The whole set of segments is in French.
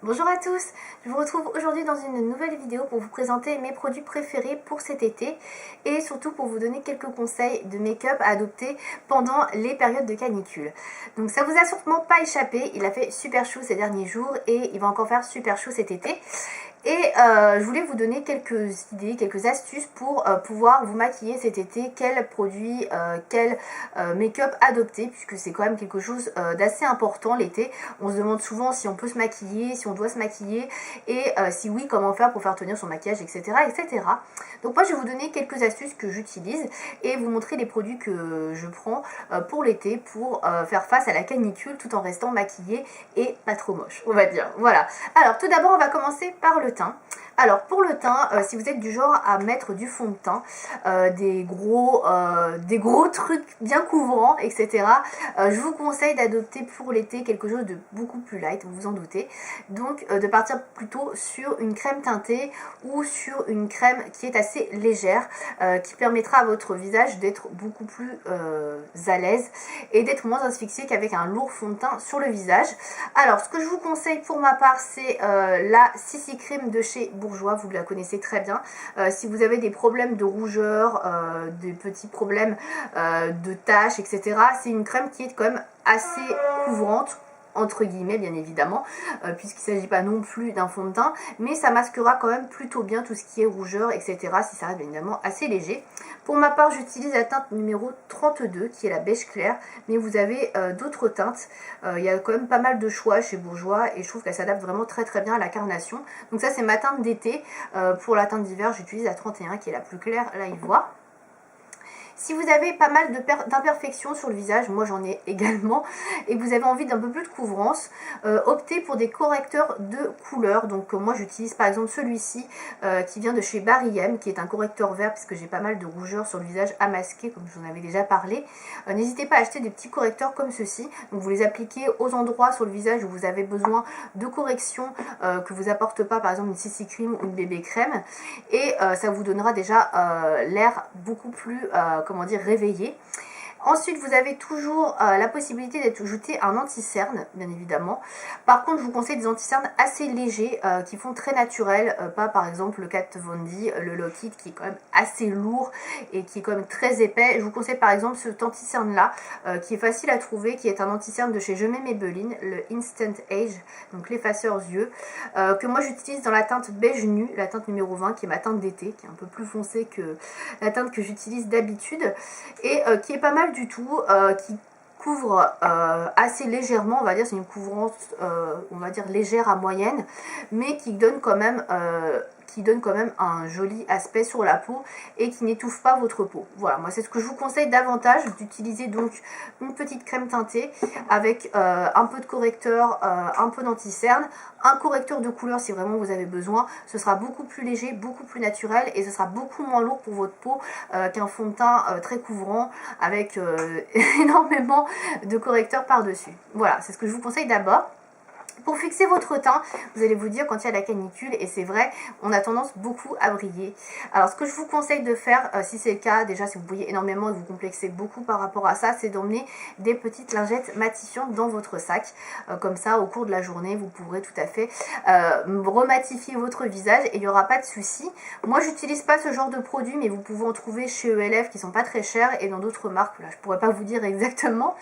Bonjour à tous, je vous retrouve aujourd'hui dans une nouvelle vidéo pour vous présenter mes produits préférés pour cet été et surtout pour vous donner quelques conseils de make-up à adopter pendant les périodes de canicule. Donc ça vous a sûrement pas échappé, il a fait super chaud ces derniers jours et il va encore faire super chaud cet été. Et je voulais vous donner quelques idées, quelques astuces pour pouvoir vous maquiller cet été, quel produit, quel make-up adopter, puisque c'est quand même quelque chose d'assez important l'été. On se demande souvent si on peut se maquiller, si on doit se maquiller, et si oui, comment faire pour faire tenir son maquillage, etc. etc. Donc moi je vais vous donner quelques astuces que j'utilise et vous montrer les produits que je prends pour l'été pour faire face à la canicule tout en restant maquillée et pas trop moche, on va dire. Voilà. Alors tout d'abord on va commencer par le teint. Alors pour le teint, si vous êtes du genre à mettre du fond de teint, des gros trucs bien couvrants, etc. Je vous conseille d'adopter pour l'été quelque chose de beaucoup plus light, vous vous en doutez. Donc de partir plutôt sur une crème teintée ou sur une crème qui est assez légère, qui permettra à votre visage d'être beaucoup plus à l'aise et d'être moins asphyxié qu'avec un lourd fond de teint sur le visage. Alors ce que je vous conseille pour ma part, c'est la CC Cream de chez Bourjois, vous la connaissez très bien. Si vous avez des problèmes de rougeur, des petits problèmes de taches, etc., c'est une crème qui est quand même assez couvrante, entre guillemets bien évidemment, puisqu'il ne s'agit pas non plus d'un fond de teint, mais ça masquera quand même plutôt bien tout ce qui est rougeur, etc., si ça reste bien évidemment assez léger. Pour ma part, j'utilise la teinte numéro 32, qui est la beige clair, mais vous avez d'autres teintes. Il y a quand même pas mal de choix chez Bourjois, et je trouve qu'elle s'adapte vraiment très très bien à la carnation. Donc ça, c'est ma teinte d'été. Pour la teinte d'hiver, j'utilise la 31, qui est la plus claire, là, il voit. Si vous avez pas mal d'imperfections sur le visage, moi j'en ai également, et vous avez envie d'un peu plus de couvrance, optez pour des correcteurs de couleur. Donc moi j'utilise par exemple celui-ci qui vient de chez Barry M, qui est un correcteur vert puisque j'ai pas mal de rougeur sur le visage à masquer, comme je vous en avais déjà parlé. N'hésitez pas à acheter des petits correcteurs comme ceci. Donc vous les appliquez aux endroits sur le visage où vous avez besoin de correction que vous apporte pas par exemple une CC Cream ou une bébé crème, et ça vous donnera déjà l'air beaucoup plus comment dire, réveillé. Ensuite, vous avez toujours la possibilité d'ajouter un anti-cerne, bien évidemment. Par contre, je vous conseille des anti-cernes assez légers, qui font très naturel, pas par exemple le Kat Von D, le Lock-It, qui est quand même assez lourd et qui est quand même très épais. Je vous conseille par exemple cet anti-cerne-là, qui est facile à trouver, qui est un anti-cerne de chez Je mets Maybelline, le Instant Age, donc l'effaceur yeux, que moi j'utilise dans la teinte beige nu, la teinte numéro 20, qui est ma teinte d'été, qui est un peu plus foncée que la teinte que j'utilise d'habitude, et qui est pas mal du tout, qui couvre assez légèrement, on va dire, c'est une couvrance on va dire légère à moyenne, mais qui donne quand même un joli aspect sur la peau et qui n'étouffe pas votre peau. Voilà, moi c'est ce que je vous conseille davantage, d'utiliser donc une petite crème teintée avec un peu de correcteur, un peu d'anti-cerne, un correcteur de couleur si vraiment vous avez besoin. Ce sera beaucoup plus léger, beaucoup plus naturel, et ce sera beaucoup moins lourd pour votre peau qu'un fond de teint très couvrant avec énormément de correcteurs par-dessus. Voilà, c'est ce que je vous conseille d'abord. Pour fixer votre teint, vous allez vous dire quand il y a la canicule, et c'est vrai, on a tendance beaucoup à briller. Alors ce que je vous conseille de faire, si c'est le cas, déjà si vous brillez énormément et vous complexez beaucoup par rapport à ça, c'est d'emmener des petites lingettes matifiantes dans votre sac. Comme ça, au cours de la journée, vous pourrez tout à fait rematifier votre visage et il n'y aura pas de souci. Moi, j'utilise pas ce genre de produit, mais vous pouvez en trouver chez ELF qui sont pas très chers et dans d'autres marques, là je pourrais pas vous dire exactement.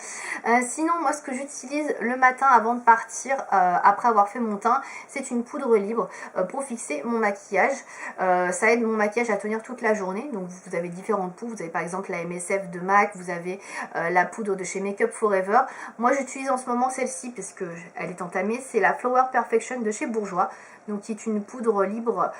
Sinon, moi ce que j'utilise le matin avant de partir, après avoir fait mon teint, c'est une poudre libre pour fixer mon maquillage. Ça aide mon maquillage à tenir toute la journée. Donc vous avez différentes poudres, vous avez par exemple la MSF de MAC, vous avez la poudre de chez Make Up Forever. Moi j'utilise en ce moment celle-ci parce que elle est entamée, c'est la Flower Perfection de chez Bourjois, donc qui est une poudre libre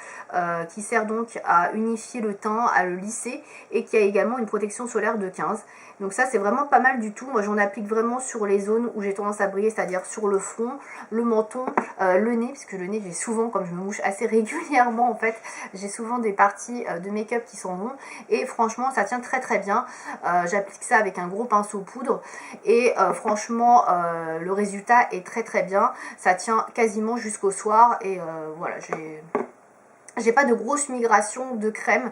qui sert donc à unifier le teint, à le lisser, et qui a également une protection solaire de 15. Donc ça c'est vraiment pas mal du tout. Moi j'en applique vraiment sur les zones où j'ai tendance à briller, c'est-à-dire sur le front, le menton, le nez, parce que le nez j'ai souvent, comme je me mouche assez régulièrement en fait, j'ai souvent des parties de make-up qui sont longs, et franchement ça tient très très bien. J'applique ça avec un gros pinceau poudre, et franchement le résultat est très très bien. Ça tient quasiment jusqu'au soir, et voilà, J'ai pas de grosse migration de crème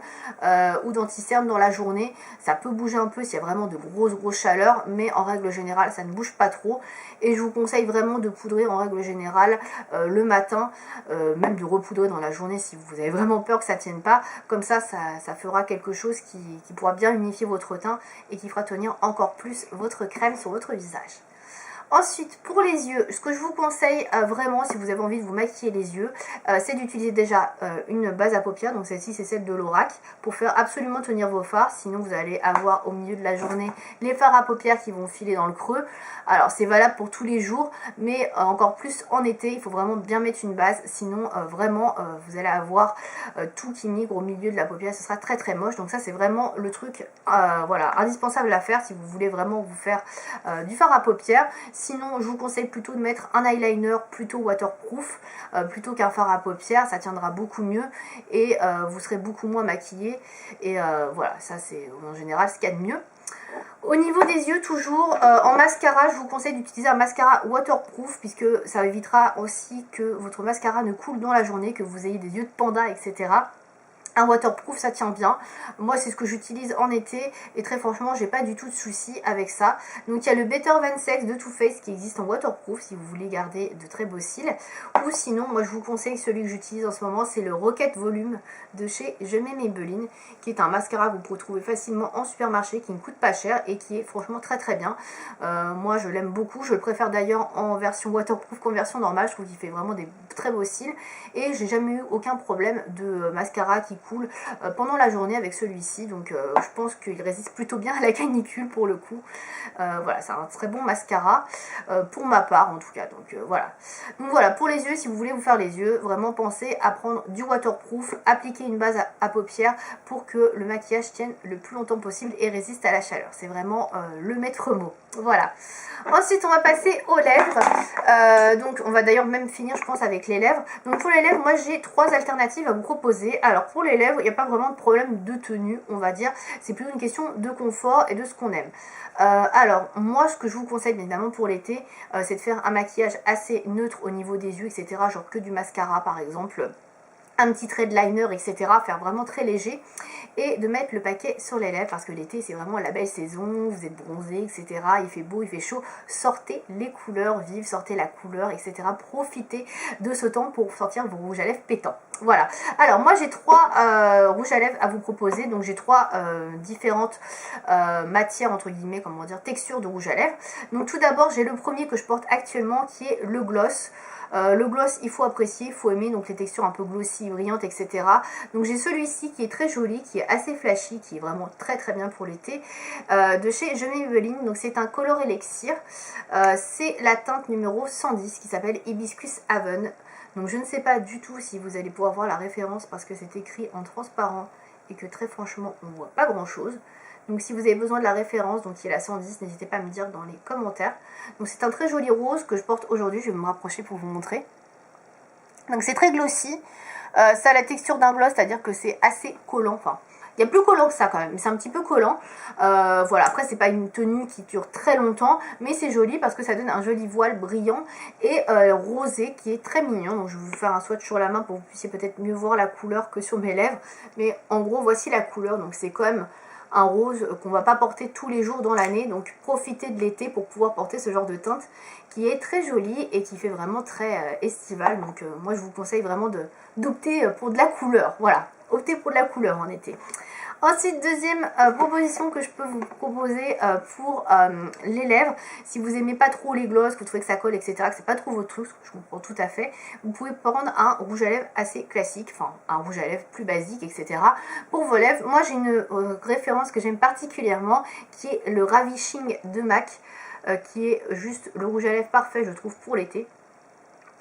ou d'anti-cerne dans la journée. Ça peut bouger un peu s'il y a vraiment de grosses chaleurs, mais en règle générale ça ne bouge pas trop. Et je vous conseille vraiment de poudrer en règle générale le matin, même de repoudrer dans la journée si vous avez vraiment peur que ça tienne pas. Comme ça fera quelque chose qui pourra bien unifier votre teint et qui fera tenir encore plus votre crème sur votre visage. Ensuite, pour les yeux, ce que je vous conseille vraiment, si vous avez envie de vous maquiller les yeux, c'est d'utiliser déjà une base à paupières. Donc celle-ci, c'est celle de Lorac, pour faire absolument tenir vos fards. Sinon, vous allez avoir au milieu de la journée les fards à paupières qui vont filer dans le creux. Alors, c'est valable pour tous les jours, mais encore plus en été, il faut vraiment bien mettre une base. Sinon, vraiment, vous allez avoir tout qui migre au milieu de la paupière. Ce sera très moche. Donc ça, c'est vraiment le truc voilà, indispensable à faire si vous voulez vraiment vous faire du fard à paupières. Sinon, je vous conseille plutôt de mettre un eyeliner plutôt waterproof plutôt qu'un fard à paupières. Ça tiendra beaucoup mieux et vous serez beaucoup moins maquillé. Et voilà, ça c'est en général ce qu'il y a de mieux. Au niveau des yeux, toujours en mascara, je vous conseille d'utiliser un mascara waterproof puisque ça évitera aussi que votre mascara ne coule dans la journée, que vous ayez des yeux de panda, etc. Un waterproof, ça tient bien. Moi, c'est ce que j'utilise en été et très franchement, j'ai pas du tout de soucis avec ça. Donc, il y a le Better Than Sex de Too Faced qui existe en waterproof si vous voulez garder de très beaux cils. Ou sinon, moi, je vous conseille celui que j'utilise en ce moment, c'est le Rocket Volume de chez Je m'aime Maybelline, qui est un mascara que vous pouvez trouver facilement en supermarché, qui ne coûte pas cher et qui est franchement très bien. Moi, je l'aime beaucoup. Je le préfère d'ailleurs en version waterproof qu'en version normale. Je trouve qu'il fait vraiment des très beaux cils et j'ai jamais eu aucun problème de mascara qui cool pendant la journée avec celui-ci, donc je pense qu'il résiste plutôt bien à la canicule pour le coup. Voilà, c'est un très bon mascara pour ma part en tout cas, donc voilà, pour les yeux, si vous voulez vous faire les yeux, vraiment pensez à prendre du waterproof, appliquer une base à paupières pour que le maquillage tienne le plus longtemps possible et résiste à la chaleur. C'est vraiment le maître mot. Voilà. Ensuite, on va passer aux lèvres. Donc, on va d'ailleurs même finir, je pense, avec les lèvres. Donc, pour les lèvres, moi, j'ai 3 alternatives à vous proposer. Alors, pour les lèvres, il n'y a pas vraiment de problème de tenue, on va dire. C'est plutôt une question de confort et de ce qu'on aime. Alors, moi, ce que je vous conseille, bien évidemment, pour l'été, c'est de faire un maquillage assez neutre au niveau des yeux, etc. Genre que du mascara, par exemple. Un petit trait de liner, etc. Faire vraiment très léger. Et de mettre le paquet sur les lèvres parce que l'été c'est vraiment la belle saison, vous êtes bronzé, etc. Il fait beau, il fait chaud. Sortez les couleurs vives, sortez la couleur, etc. Profitez de ce temps pour sortir vos rouges à lèvres pétants. Voilà. Alors moi j'ai 3 rouges à lèvres à vous proposer. Donc j'ai 3 différentes matières, entre guillemets, comment dire, textures de rouge à lèvres. Donc tout d'abord j'ai le premier que je porte actuellement qui est le gloss. Le gloss, il faut apprécier, il faut aimer, donc les textures un peu glossy, brillantes, etc. Donc j'ai celui-ci qui est très joli, qui est assez flashy, qui est vraiment très bien pour l'été, de chez Je m'aime Maybelline. Donc c'est un Color Elixir, c'est la teinte numéro 110 qui s'appelle Hibiscus Haven. Donc je ne sais pas du tout si vous allez pouvoir voir la référence parce que c'est écrit en transparent et que très franchement on ne voit pas grand chose. Donc si vous avez besoin de la référence, donc qui est la 110, n'hésitez pas à me dire dans les commentaires. Donc c'est un très joli rose que je porte aujourd'hui, je vais me rapprocher pour vous montrer. Donc c'est très glossy, ça a la texture d'un gloss, c'est-à-dire que c'est assez collant, enfin il y a plus collant que ça quand même, mais c'est un petit peu collant. Voilà, après c'est pas une tenue qui dure très longtemps, mais c'est joli parce que ça donne un joli voile brillant et rosé qui est très mignon. Donc je vais vous faire un swatch sur la main pour que vous puissiez peut-être mieux voir la couleur que sur mes lèvres. Mais en gros voici la couleur, donc c'est quand même un rose qu'on va pas porter tous les jours dans l'année, donc profitez de l'été pour pouvoir porter ce genre de teinte qui est très jolie et qui fait vraiment très estival. Donc moi je vous conseille vraiment d'opter pour de la couleur, voilà, optez pour de la couleur en été. Ensuite, deuxième proposition que je peux vous proposer pour les lèvres, si vous aimez pas trop les glosses, que vous trouvez que ça colle, etc., que c'est pas trop votre truc, je comprends tout à fait, vous pouvez prendre un rouge à lèvres assez classique, enfin un rouge à lèvres plus basique, etc. Pour vos lèvres, moi j'ai une référence que j'aime particulièrement, qui est le Ravishing de MAC, qui est juste le rouge à lèvres parfait, je trouve, pour l'été.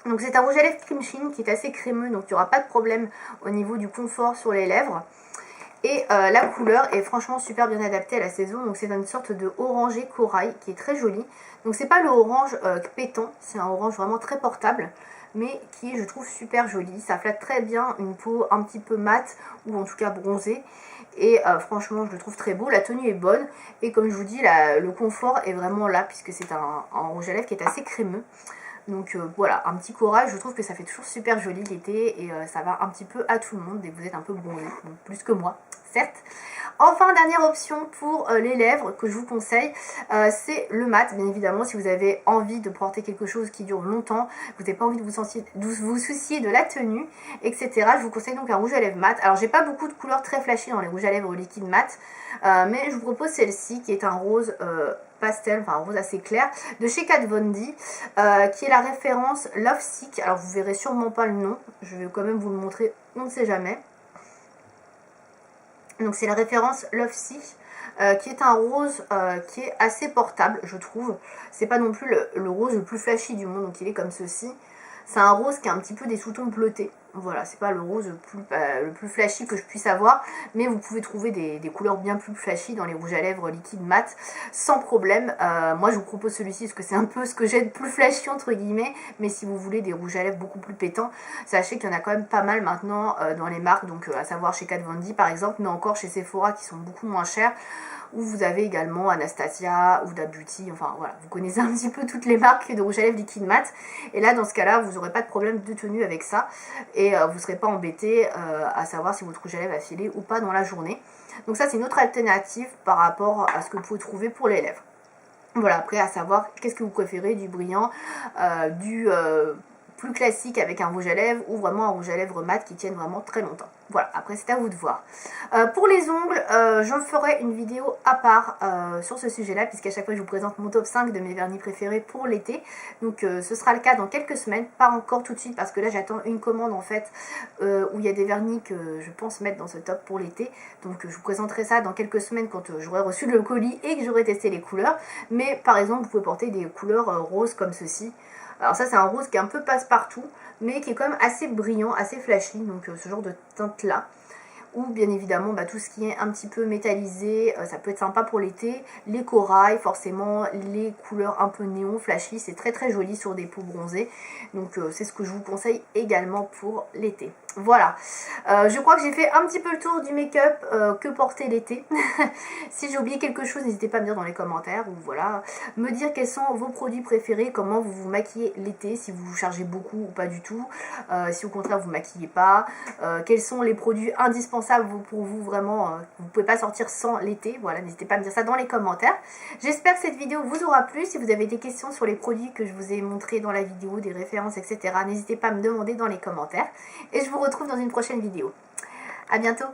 Donc c'est un rouge à lèvres cream sheen qui est assez crémeux, donc il n'y aura pas de problème au niveau du confort sur les lèvres. Et la couleur est franchement super bien adaptée à la saison. Donc c'est une sorte de orangé corail qui est très joli. Donc c'est pas le orange pétant, c'est un orange vraiment très portable, mais qui est, je trouve, super joli. Ça flatte très bien une peau un petit peu mate ou en tout cas bronzée. Et franchement je le trouve très beau, la tenue est bonne. Et comme je vous dis, le confort est vraiment là puisque c'est un rouge à lèvres qui est assez crémeux. Donc voilà, un petit corail, je trouve que ça fait toujours super joli l'été et ça va un petit peu à tout le monde dès que vous êtes un peu bronzé, donc plus que moi, certes. Enfin, dernière option pour les lèvres que je vous conseille, c'est le mat. Bien évidemment, si vous avez envie de porter quelque chose qui dure longtemps, vous n'avez pas envie de vous soucier de la tenue, etc. Je vous conseille donc un rouge à lèvres mat. Alors, j'ai pas beaucoup de couleurs très flashy dans les rouges à lèvres liquides mat, mais je vous propose celle-ci qui est un rose pastel, enfin un rose assez clair, de chez Kat Von D, qui est la référence Love Sick. Alors, vous verrez sûrement pas le nom, je vais quand même vous le montrer, on ne sait jamais. Donc c'est la référence Love Sick, qui est un rose qui est assez portable, je trouve. C'est pas non plus le rose le plus flashy du monde, donc il est comme ceci. C'est un rose qui a un petit peu des sous-tons bleutés. Voilà, c'est pas le rose le plus flashy que je puisse avoir, mais vous pouvez trouver des couleurs bien plus flashy dans les rouges à lèvres liquides mat sans problème. Moi je vous propose celui-ci parce que c'est un peu ce que j'ai de plus flashy entre guillemets, mais si vous voulez des rouges à lèvres beaucoup plus pétants, sachez qu'il y en a quand même pas mal maintenant dans les marques, donc à savoir chez Kat Von D par exemple, mais encore chez Sephora qui sont beaucoup moins chers, où vous avez également Anastasia, Huda Beauty, enfin voilà, vous connaissez un petit peu toutes les marques de rouge à lèvres liquide mat, et là dans ce cas là vous n'aurez pas de problème de tenue avec ça, et vous ne serez pas embêté à savoir si votre rouge à lèvres a filé ou pas dans la journée. Donc ça c'est une autre alternative par rapport à ce que vous pouvez trouver pour les lèvres. Voilà, après à savoir qu'est-ce que vous préférez, du brillant, du plus classique avec un rouge à lèvres ou vraiment un rouge à lèvres mat qui tienne vraiment très longtemps. Voilà, après c'est à vous de voir. Pour les ongles, j'en ferai une vidéo à part sur ce sujet-là, puisqu'à chaque fois je vous présente mon top 5 de mes vernis préférés pour l'été. Donc ce sera le cas dans quelques semaines, pas encore tout de suite, parce que là j'attends une commande en fait, où il y a des vernis que je pense mettre dans ce top pour l'été. Donc je vous présenterai ça dans quelques semaines quand j'aurai reçu le colis et que j'aurai testé les couleurs. Mais par exemple, vous pouvez porter des couleurs roses comme ceci. Alors ça c'est un rose qui est un peu passe-partout, mais qui est quand même assez brillant, assez flashy, donc ce genre de teinte là. Ou bien évidemment tout ce qui est un petit peu métallisé, ça peut être sympa pour l'été. Les corails, forcément, les couleurs un peu néon, flashy, c'est très très joli sur des peaux bronzées. Donc c'est ce que je vous conseille également pour l'été. Voilà, je crois que j'ai fait un petit peu le tour du make-up que porter l'été. Si j'ai oublié quelque chose, n'hésitez pas à me dire dans les commentaires, ou voilà, me dire quels sont vos produits préférés, comment vous vous maquillez l'été, si vous vous chargez beaucoup ou pas du tout, si au contraire vous ne maquillez pas, quels sont les produits indispensables pour vous vraiment, vous ne pouvez pas sortir sans l'été. Voilà, n'hésitez pas à me dire ça dans les commentaires. J'espère que cette vidéo vous aura plu. Si vous avez des questions sur les produits que je vous ai montrés dans la vidéo, des références, etc., n'hésitez pas à me demander dans les commentaires. Et je vous retrouve dans une prochaine vidéo. À bientôt.